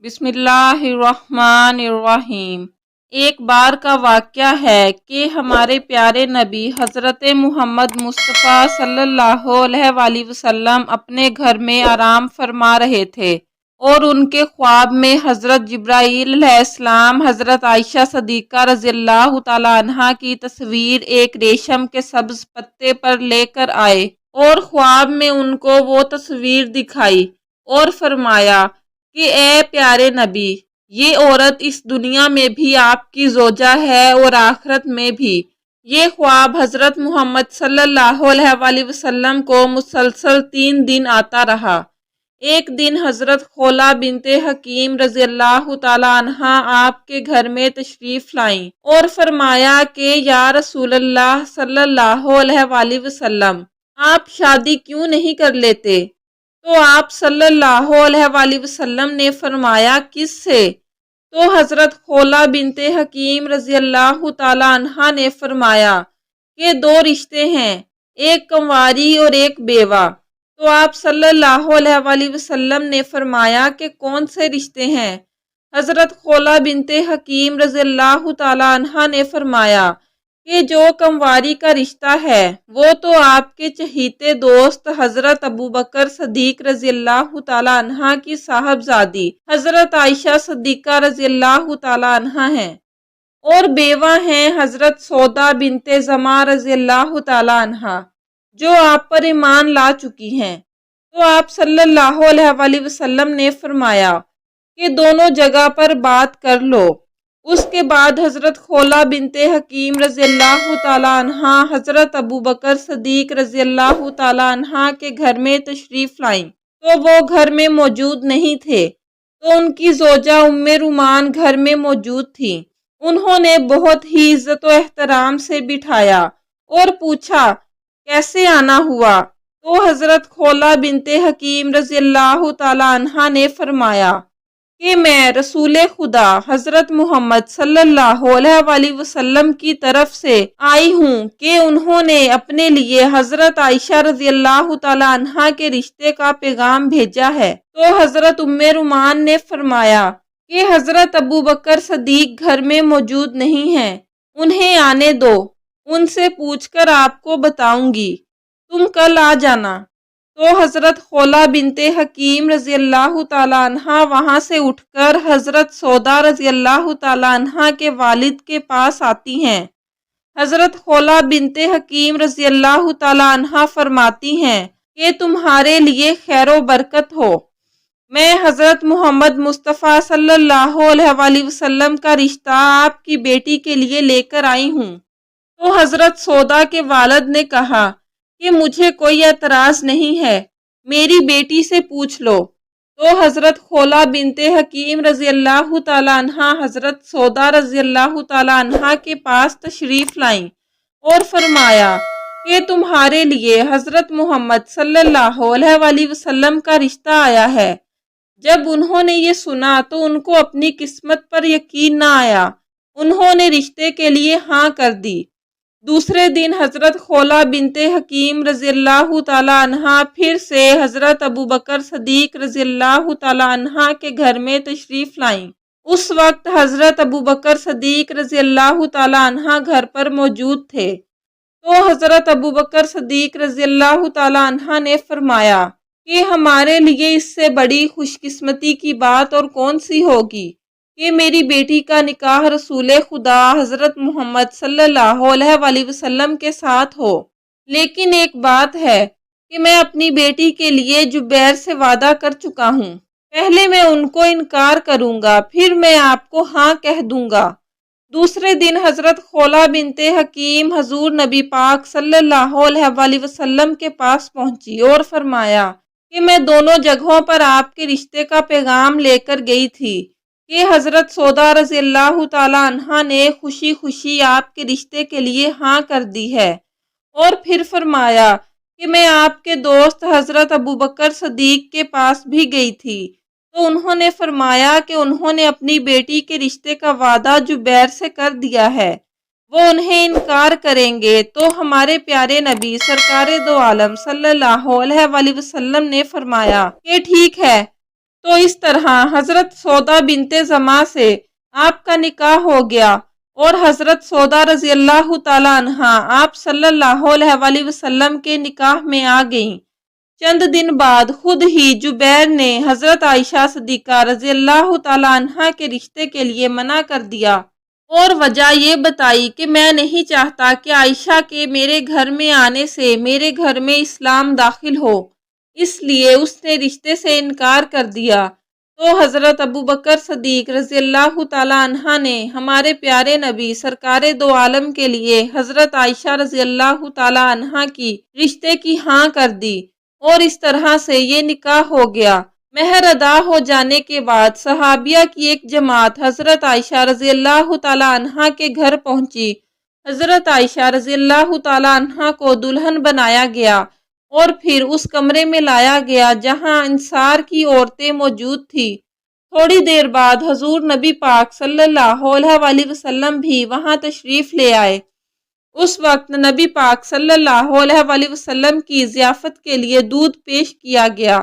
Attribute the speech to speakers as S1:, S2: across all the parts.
S1: بسم اللہ الرحمن الرحیم۔ ایک بار کا واقعہ ہے کہ ہمارے پیارے نبی حضرت محمد مصطفیٰ صلی اللہ علیہ وآلہ وسلم اپنے گھر میں آرام فرما رہے تھے اور ان کے خواب میں حضرت جبرائیل علیہ السلام حضرت عائشہ صدیقہ رضی اللہ تعالی عنہا کی تصویر ایک ریشم کے سبز پتے پر لے کر آئے اور خواب میں ان کو وہ تصویر دکھائی اور فرمایا کہ اے پیارے نبی، یہ عورت اس دنیا میں بھی آپ کی زوجہ ہے اور آخرت میں بھی۔ یہ خواب حضرت محمد صلی اللہ علیہ وآلہ وسلم کو مسلسل 3 دن آتا رہا۔ ایک دن حضرت خولہ بنت حکیم رضی اللہ تعالی عنہا آپ کے گھر میں تشریف لائیں اور فرمایا کہ یا رسول اللہ صلی اللہ علیہ وآلہ وسلم، آپ شادی کیوں نہیں کر لیتے؟ تو آپ صلی اللہ علیہ وآلہ وسلم نے فرمایا کس سے؟ تو حضرت خولہ بنت حکیم رضی اللہ تعالی عنہا نے فرمایا کہ 2 رشتے ہیں، ایک کنواری اور ایک بیوہ۔ تو آپ صلی اللہ علیہ وآلہ وسلم نے فرمایا کہ کون سے رشتے ہیں؟ حضرت خولہ بنت حکیم رضی اللہ تعالی عنہا نے فرمایا کہ جو کنواری کا رشتہ ہے وہ تو آپ کے چہیتے دوست حضرت ابوبکر صدیق رضی اللہ تعالی عنہ کی صاحبزادی حضرت عائشہ صدیقہ رضی اللہ تعالی عنہ ہیں، اور بیوہ ہیں حضرت سودا بنت زمعہ رضی اللہ تعالی عنہ جو آپ پر ایمان لا چکی ہیں۔ تو آپ صلی اللہ علیہ وآلہ وسلم نے فرمایا کہ دونوں جگہ پر بات کر لو۔ اس کے بعد حضرت خولہ بنت حکیم رضی اللہ تعالی عنہ حضرت ابوبکر صدیق رضی اللہ تعالی عنہ کے گھر میں تشریف لائیں تو وہ گھر میں موجود نہیں تھے، تو ان کی زوجہ ام رومان گھر میں موجود تھی۔ انہوں نے بہت ہی عزت و احترام سے بٹھایا اور پوچھا کیسے آنا ہوا؟ تو حضرت خولہ بنت حکیم رضی اللہ تعالی عنہ نے فرمایا کہ میں رسول خدا حضرت محمد صلی اللہ علیہ وآلہ وسلم کی طرف سے آئی ہوں کہ انہوں نے اپنے لیے حضرت عائشہ رضی اللہ تعالی عنہا کے رشتے کا پیغام بھیجا ہے۔ تو حضرت ام رومان نے فرمایا کہ حضرت ابوبکر صدیق گھر میں موجود نہیں ہیں، انہیں آنے دو، ان سے پوچھ کر آپ کو بتاؤں گی، تم کل آ جانا۔ تو حضرت خولہ بنت حکیم رضی اللہ تعالی عنہ وہاں سے اٹھ کر حضرت سودا رضی اللہ تعالی عنہ کے والد کے پاس آتی ہیں۔ حضرت خولہ بنت حکیم رضی اللہ تعالی عنہ فرماتی ہیں کہ تمہارے لیے خیر و برکت ہو، میں حضرت محمد مصطفیٰ صلی اللہ علیہ وآلہ وسلم کا رشتہ آپ کی بیٹی کے لیے لے کر آئی ہوں۔ تو حضرت سودا کے والد نے کہا کہ مجھے کوئی اعتراض نہیں ہے، میری بیٹی سے پوچھ لو۔ تو حضرت خولہ بنت حکیم رضی اللہ تعالی عنہ حضرت سودا رضی اللہ تعالی عنہ کے پاس تشریف لائیں اور فرمایا کہ تمہارے لیے حضرت محمد صلی اللہ علیہ وآلہ وسلم کا رشتہ آیا ہے۔ جب انہوں نے یہ سنا تو ان کو اپنی قسمت پر یقین نہ آیا، انہوں نے رشتے کے لیے ہاں کر دی۔ دوسرے دن حضرت خولہ بنت حکیم رضی اللہ تعالی عنہ پھر سے حضرت ابوبکر صدیق رضی اللہ تعالی عنہ کے گھر میں تشریف لائیں۔ اس وقت حضرت ابوبکر صدیق رضی اللہ تعالی عنہ گھر پر موجود تھے۔ تو حضرت ابوبکر صدیق رضی اللہ تعالی عنہ نے فرمایا کہ ہمارے لیے اس سے بڑی خوش قسمتی کی بات اور کون سی ہوگی کہ میری بیٹی کا نکاح رسول خدا حضرت محمد صلی اللہ علیہ وآلہ وسلم کے ساتھ ہو۔ لیکن ایک بات ہے کہ میں اپنی بیٹی کے لیے جبیر سے وعدہ کر چکا ہوں، پہلے میں ان کو انکار کروں گا، پھر میں آپ کو ہاں کہہ دوں گا۔ دوسرے دن حضرت خولہ بنت حکیم حضور نبی پاک صلی اللہ علیہ وآلہ وسلم کے پاس پہنچی اور فرمایا کہ میں دونوں جگہوں پر آپ کے رشتے کا پیغام لے کر گئی تھی کہ حضرت سودا رضی اللہ تعالی عنہ نے خوشی خوشی آپ کے رشتے کے لیے ہاں کر دی ہے، اور پھر فرمایا کہ میں آپ کے دوست حضرت ابوبکر صدیق کے پاس بھی گئی تھی، تو انہوں نے فرمایا کہ انہوں نے اپنی بیٹی کے رشتے کا وعدہ جبیر سے کر دیا ہے، وہ انہیں انکار کریں گے۔ تو ہمارے پیارے نبی سرکار دو عالم صلی اللہ علیہ وآلہ وسلم نے فرمایا کہ ٹھیک ہے، تو اس طرح حضرت سودا بنت زما سے آپ کا نکاح ہو گیا اور حضرت سودا رضی اللہ تعالی عنہا آپ صلی اللہ علیہ وآلہ وسلم کے نکاح میں آ گئیں۔ چند دن بعد خود ہی جبیر نے حضرت عائشہ صدیقہ رضی اللہ تعالی عنہا کے رشتے کے لیے منع کر دیا اور وجہ یہ بتائی کہ میں نہیں چاہتا کہ عائشہ کے میرے گھر میں آنے سے میرے گھر میں اسلام داخل ہو، اس لیے اس نے رشتے سے انکار کر دیا۔ تو حضرت ابو بکر صدیق رضی اللہ تعالی عنہ نے ہمارے پیارے نبی سرکار دو عالم کے لیے حضرت عائشہ رضی اللہ تعالی عنہ کی رشتے کی ہاں کر دی اور اس طرح سے یہ نکاح ہو گیا۔ مہر ادا ہو جانے کے بعد صحابیہ کی ایک جماعت حضرت عائشہ رضی اللہ تعالی عنہ کے گھر پہنچی۔ حضرت عائشہ رضی اللہ تعالی عنہ کو دلہن بنایا گیا اور پھر اس کمرے میں لایا گیا جہاں انصار کی عورتیں موجود تھیں۔ تھوڑی دیر بعد حضور نبی پاک صلی اللہ علیہ وآلہ وسلم بھی وہاں تشریف لے آئے۔ اس وقت نبی پاک صلی اللہ علیہ وآلہ وسلم کی ضیافت کے لیے دودھ پیش کیا گیا۔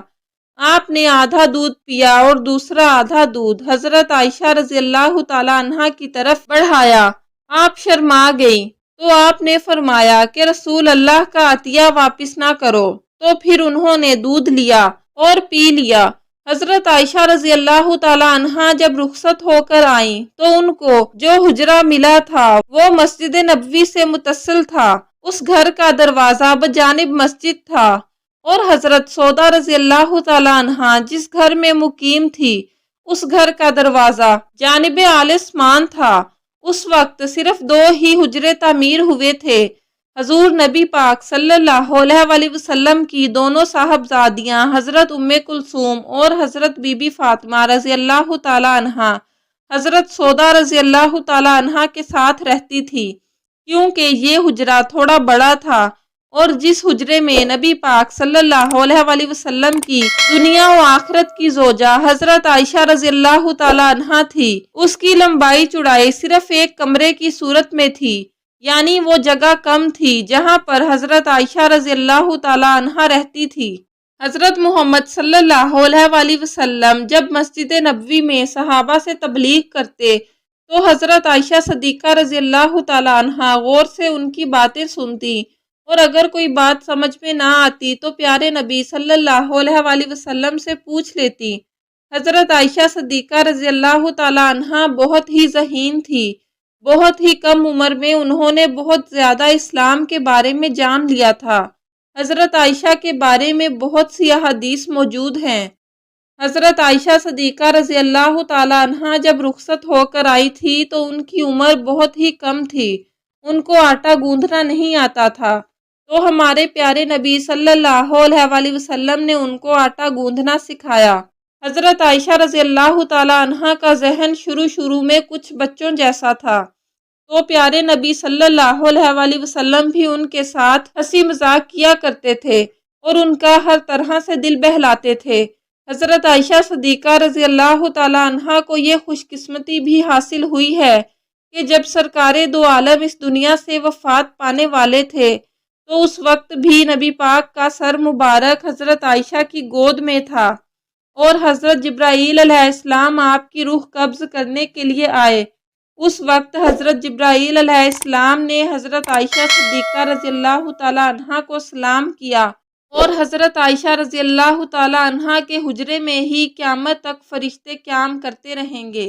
S1: آپ نے آدھا دودھ پیا اور دوسرا آدھا دودھ حضرت عائشہ رضی اللہ تعالی عنہ کی طرف بڑھایا۔ آپ شرما گئیں تو آپ نے فرمایا کہ رسول اللہ کا عطیہ واپس نہ کرو، تو پھر انہوں نے دودھ لیا اور پی لیا۔ حضرت عائشہ رضی اللہ تعالی عنہ جب رخصت ہو کر آئیں تو ان کو جو حجرہ ملا تھا وہ مسجد نبوی سے متصل تھا۔ اس گھر کا دروازہ بجانب مسجد تھا اور حضرت سودا رضی اللہ تعالی عنہ جس گھر میں مقیم تھی اس گھر کا دروازہ جانب آسمان تھا۔ اس وقت صرف 2 ہی حجرے تعمیر ہوئے تھے۔ حضور نبی پاک صلی اللہ علیہ وآلہ وسلم کی دونوں صاحبزادیاں حضرت ام کلثوم اور حضرت بی بی فاطمہ رضی اللہ تعالی عنہ حضرت سودا رضی اللہ تعالی عنہ کے ساتھ رہتی تھی، کیونکہ یہ حجرہ تھوڑا بڑا تھا اور جس حجرے میں نبی پاک صلی اللہ علیہ وآلہ وسلم کی دنیا و آخرت کی زوجہ حضرت عائشہ رضی اللہ تعالی عنہ تھی، اس کی لمبائی چوڑائی صرف ایک کمرے کی صورت میں تھی، یعنی وہ جگہ کم تھی جہاں پر حضرت عائشہ رضی اللہ تعالی عنہ رہتی تھی۔ حضرت محمد صلی اللہ علیہ وآلہ وسلم جب مسجد نبوی میں صحابہ سے تبلیغ کرتے تو حضرت عائشہ صدیقہ رضی اللہ تعالی عنہ غور سے ان کی باتیں سنتی اور اگر کوئی بات سمجھ میں نہ آتی تو پیارے نبی صلی اللہ علیہ وآلہ وسلم سے پوچھ لیتی۔ حضرت عائشہ صدیقہ رضی اللہ تعالی عنہ بہت ہی ذہین تھی۔ بہت ہی کم عمر میں انہوں نے بہت زیادہ اسلام کے بارے میں جان لیا تھا۔ حضرت عائشہ کے بارے میں بہت سی احادیث موجود ہیں۔ حضرت عائشہ صدیقہ رضی اللہ تعالی عنہ جب رخصت ہو کر آئی تھی تو ان کی عمر بہت ہی کم تھی، ان کو آٹا گوندھنا نہیں آتا تھا، تو ہمارے پیارے نبی صلی اللہ علیہ وآلہ وسلم نے ان کو آٹا گوندھنا سکھایا۔ حضرت عائشہ رضی اللہ تعالی عنہ کا ذہن شروع میں کچھ بچوں جیسا تھا، تو پیارے نبی صلی اللہ علیہ وآلہ وسلم بھی ان کے ساتھ ہنسی مذاق کیا کرتے تھے اور ان کا ہر طرح سے دل بہلاتے تھے۔ حضرت عائشہ صدیقہ رضی اللہ تعالی عنہ کو یہ خوش قسمتی بھی حاصل ہوئی ہے کہ جب سرکار دو عالم اس دنیا سے وفات پانے والے تھے تو اس وقت بھی نبی پاک کا سر مبارک حضرت عائشہ کی گود میں تھا اور حضرت جبرائیل علیہ السلام آپ کی روح قبض کرنے کے لیے آئے۔ اس وقت حضرت جبرائیل علیہ السلام نے حضرت عائشہ صدیقہ رضی اللہ تعالی عنہ کو سلام کیا اور حضرت عائشہ رضی اللہ تعالی عنہ کے حجرے میں ہی قیامت تک فرشتے قیام کرتے رہیں گے۔